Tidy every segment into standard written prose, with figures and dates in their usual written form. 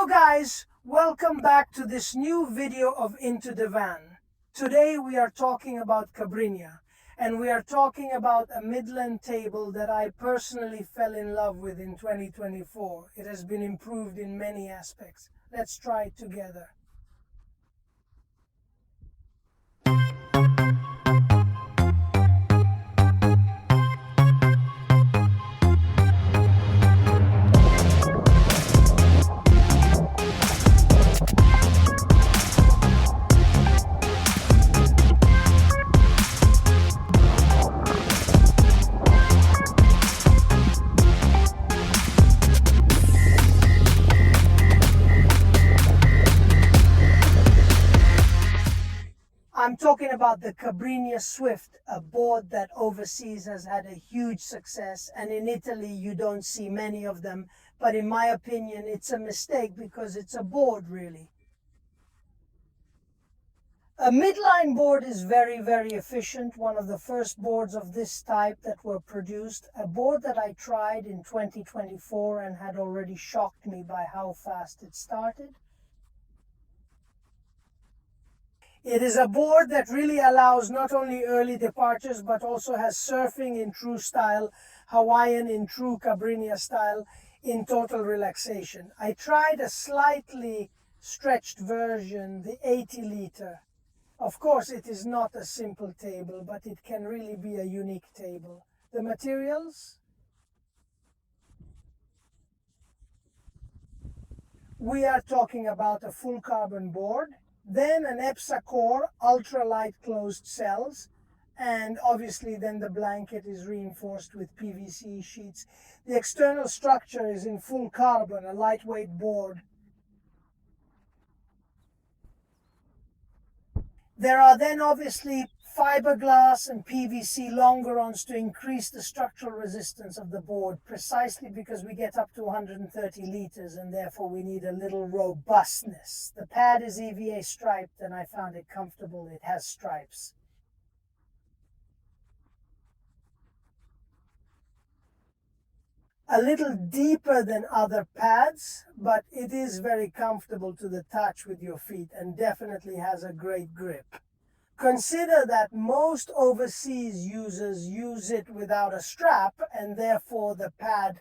Hello guys, welcome back to this new video of Into the Van. Today we are talking about Cabrinha, and we are talking about a Midland table that I personally fell in love with in 2024. It has been improved in many aspects. Let's try it together. I'm talking about the Cabrinha Swift, a board that overseas has had a huge success, and in Italy you don't see many of them, but in my opinion it's a mistake because it's a board really. A midline board is very efficient, one of the first boards of this type that were produced, a board that I tried in 2024 and had already shocked me by how fast it started. It is a board that really allows not only early departures, but also has surfing in true style, Hawaiian in true Cabrinha style, in total relaxation. I tried a slightly stretched version, the 80 liter. Of course, it is not a simple table, but it can really be a unique table. The materials? We are talking about a full carbon board. Then an EPSA core, ultralight closed cells, and obviously then the blanket is reinforced with PVC sheets. The external structure is in full carbon, a lightweight board. There are then obviously fiberglass and PVC longerons to increase the structural resistance of the board, precisely because we get up to 130 liters and therefore we need a little robustness. The pad is EVA striped and I found it comfortable. It has stripes. A little deeper than other pads, but it is very comfortable to the touch with your feet and definitely has a great grip. Consider that most overseas users use it without a strap, and therefore the pad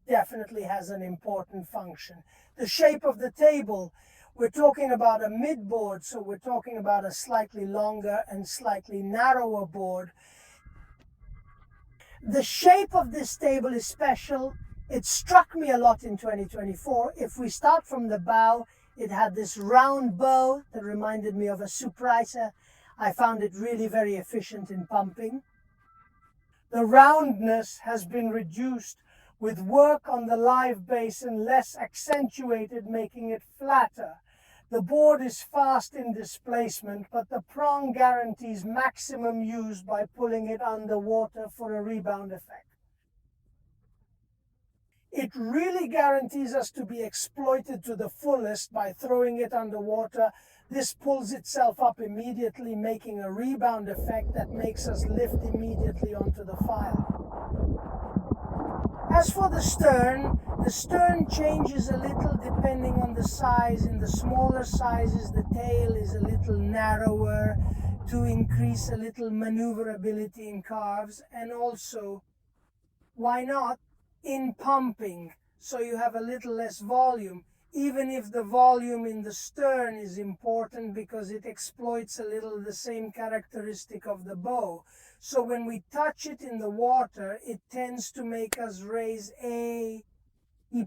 definitely has an important function. The shape of the table, we're talking about a mid-board, so we're talking about a slightly longer and slightly narrower board. The shape of this table is special. It struck me a lot in 2024. If we start from the bow, it had this round bow that reminded me of a surpriser. I found it really very efficient in pumping. The roundness has been reduced with work on the live basin, less accentuated, making it flatter. The board is fast in displacement, but the prong guarantees maximum use by pulling it underwater for a rebound effect. It really guarantees us to be exploited to the fullest by throwing it underwater. This pulls itself up immediately, making a rebound effect that makes us lift immediately onto the file. As for the stern changes a little depending on the size. In the smaller sizes, the tail is a little narrower to increase a little maneuverability in carves, and also, why not, in pumping, so you have a little less volume. Even if the volume in the stern is important because it exploits a little the same characteristic of the bow. So when we touch it in the water, it tends to make us raise a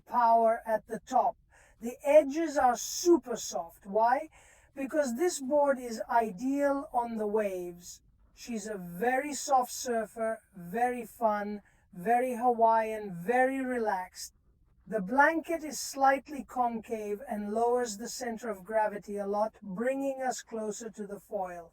power at the top. The edges are super soft. Why? Because this board is ideal on the waves. She's a very soft surfer, very fun, very Hawaiian, very relaxed. The blanket is slightly concave and lowers the center of gravity a lot, bringing us closer to the foil.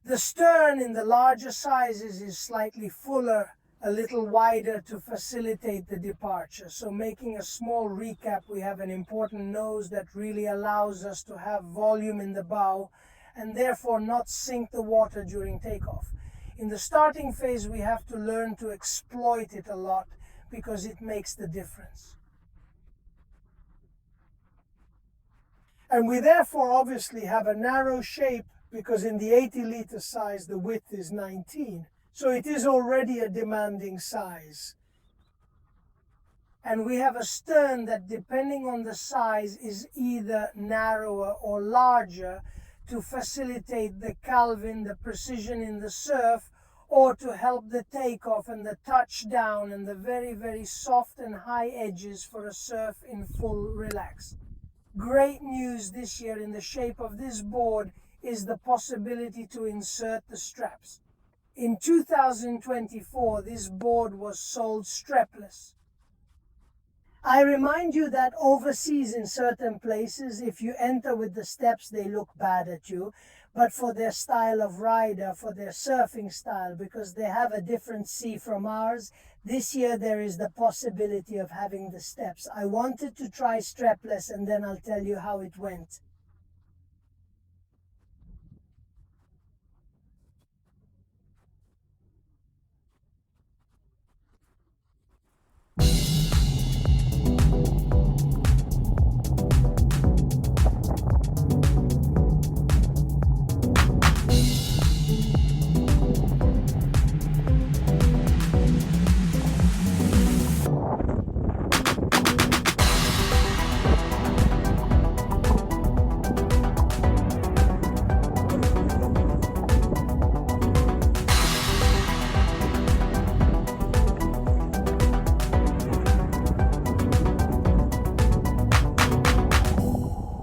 The stern in the larger sizes is slightly fuller, a little wider to facilitate the departure. So making a small recap, we have an important nose that really allows us to have volume in the bow and therefore not sink the water during takeoff. In the starting phase, we have to learn to exploit it a lot, because it makes the difference. And we therefore obviously have a narrow shape because in the 80-liter size, the width is 19. So it is already a demanding size. And we have a stern that, depending on the size, is either narrower or larger to facilitate the calving, the precision in the surf, or to help the takeoff and the touchdown and the very, very soft and high edges for a surf in full relax. Great news this year in the shape of this board is the possibility to insert the straps. In 2024, this board was sold strapless. I remind you that overseas in certain places, if you enter with the steps, they look bad at you. But for their style of rider, for their surfing style, because they have a different sea from ours, this year there is the possibility of having the steps. I wanted to try strapless and then I'll tell you how it went.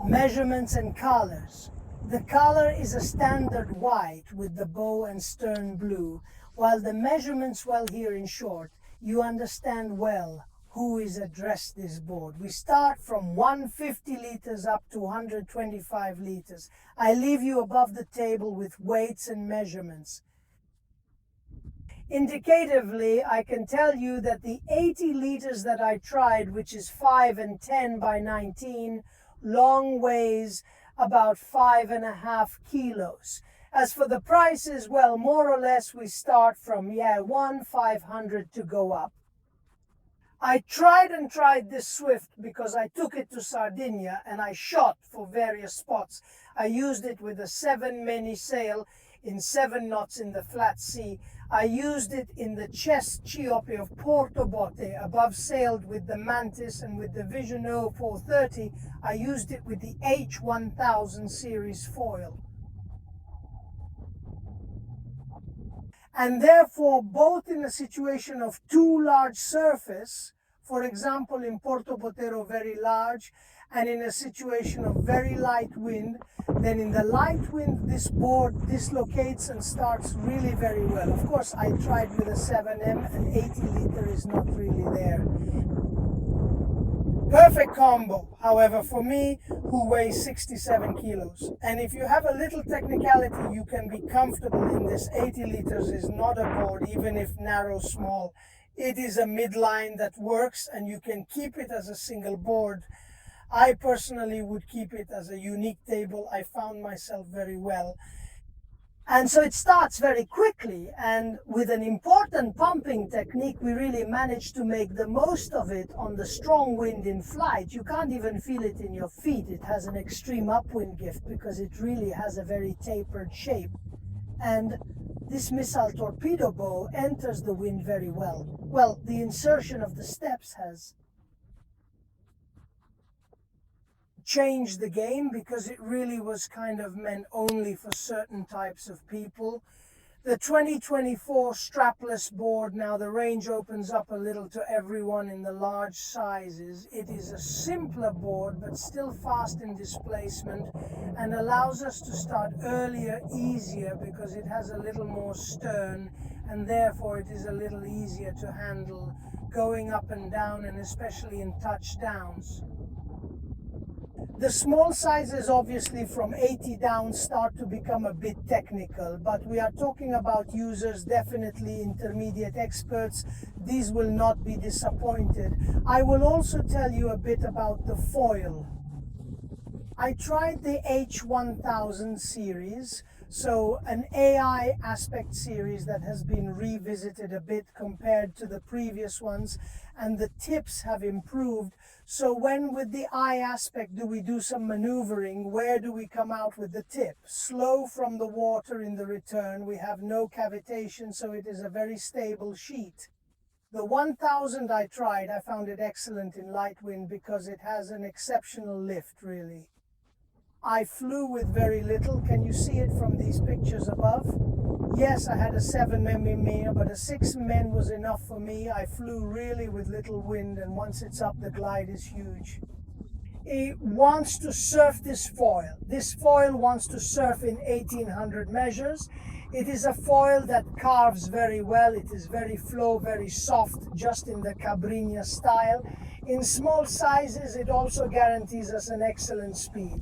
Measurements and colors. The color is a standard white with the bow and stern blue, while the measurements, well, here in short, you understand well who is addressed this board. We start from 150 liters up to 125 liters. I leave you above the table with weights and measurements. Indicatively, I can tell you that the 80 liters that I tried, which is 5 and 10 by 19, long weighs about 5.5 kilos. As for the prices, well, more or less we start from, 1,500 to go up. I tried this Swift because I took it to Sardinia and I shot for various spots. I used it with a 7 many sail in 7 knots in the flat sea. I used it in the chest Chiope of Porto Botte, above sailed with the Mantis and with the Vision O 430. I used it with the H1000 series foil. And therefore, both in a situation of too large surface, for example in Porto Botero very large, and in a situation of very light wind, then in the light wind this board dislocates and starts really very well. Of course, I tried with a 7M and 80 liter is not really there. Perfect combo, however, for me, who weighs 67 kilos. And if you have a little technicality, you can be comfortable in this. 80 liters is not a board, even if narrow, small. It is a midline that works and you can keep it as a single board. I personally would keep it as a unique table. I found myself very well. And so it starts very quickly, and with an important pumping technique, we really managed to make the most of it on the strong wind in flight. You can't even feel it in your feet. It has an extreme upwind gift because it really has a very tapered shape. And this missile torpedo bow enters the wind very well. Well, the insertion of the steps has changed the game because it really was kind of meant only for certain types of people. The 2024 strapless board, now the range opens up a little to everyone in the large sizes. It is a simpler board but still fast in displacement and allows us to start earlier, easier, because it has a little more stern and therefore it is a little easier to handle going up and down, and especially in touchdowns. The small sizes, obviously from 80 down, start to become a bit technical, but we are talking about users, definitely intermediate experts. These will not be disappointed. I will also tell you a bit about the foil. I tried the H1000 series, So an AI aspect series that has been revisited a bit compared to the previous ones, and the tips have improved. So when with the eye aspect do we do some maneuvering, where do we come out with the tip? Slow from the water in the return, we have no cavitation, so it is a very stable sheet. The 1000 I tried, I found it excellent in light wind because it has an exceptional lift, really. I flew with very little. Can you see it from these pictures above? Yes, I had a 7 mm, but a 6 mm was enough for me. I flew really with little wind, and once it's up, the glide is huge. It wants to surf this foil. This foil wants to surf in 1800 measures. It is a foil that carves very well. It is very flow, very soft, just in the Cabrinha style. In small sizes, it also guarantees us an excellent speed.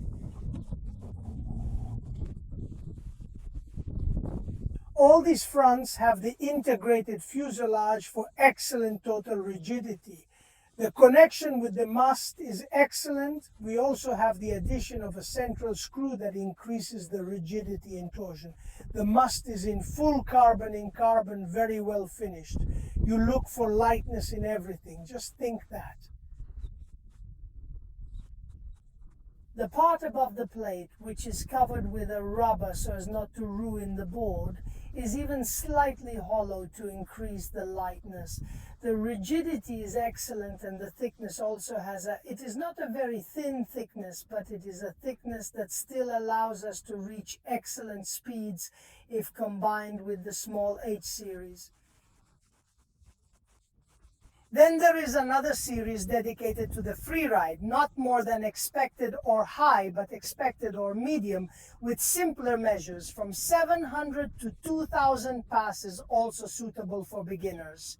All these fronts have the integrated fuselage for excellent total rigidity. The connection with the mast is excellent. We also have the addition of a central screw that increases the rigidity and torsion. The mast is in full carbon, very well finished. You look for lightness in everything. Just think that. The part above the plate, which is covered with a rubber so as not to ruin the board, is even slightly hollow to increase the lightness. The rigidity is excellent, and the thickness also it is not a very thin thickness, but it is a thickness that still allows us to reach excellent speeds if combined with the small H series. Then there is another series dedicated to the free ride, not more than expected or high, but expected or medium, with simpler measures from 700 to 2000 passes, also suitable for beginners.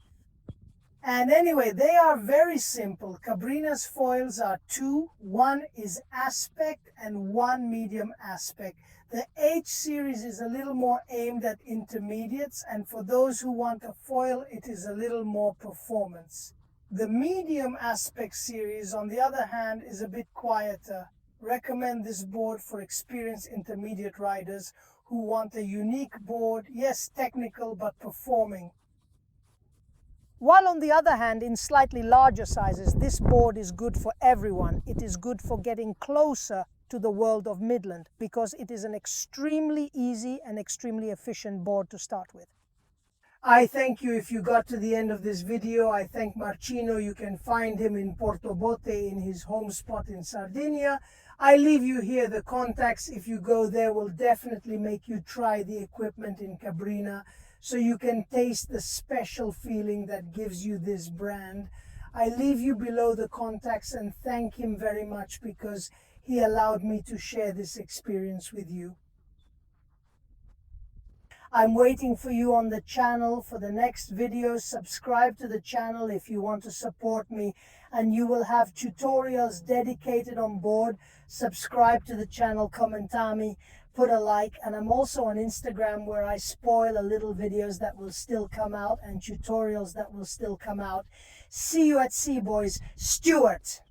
And anyway, they are very simple. Cabrinha's foils are two. One is aspect and one medium aspect. The H series is a little more aimed at intermediates, and for those who want a foil, it is a little more performance. The medium aspect series, on the other hand, is a bit quieter. Recommend this board for experienced intermediate riders who want a unique board, yes, technical, but performing. While on the other hand, in slightly larger sizes, this board is good for everyone. It is good for getting closer to the world of Midland because it is an extremely easy and extremely efficient board to start with. I thank you if you got to the end of this video. I thank Marcino. You can find him in Portobote in his home spot in Sardinia. I leave you here the contacts. If you go there, will definitely make you try the equipment in Cabrinha, so you can taste the special feeling that gives you this brand. I leave you below the contacts and thank him very much because he allowed me to share this experience with you. I'm waiting for you on the channel for the next videos. Subscribe to the channel if you want to support me, and you will have tutorials dedicated on board. Subscribe to the channel, commentami, put a like, and I'm also on Instagram where I spoil a little videos that will still come out and tutorials that will still come out. See you at sea, boys. Stuart.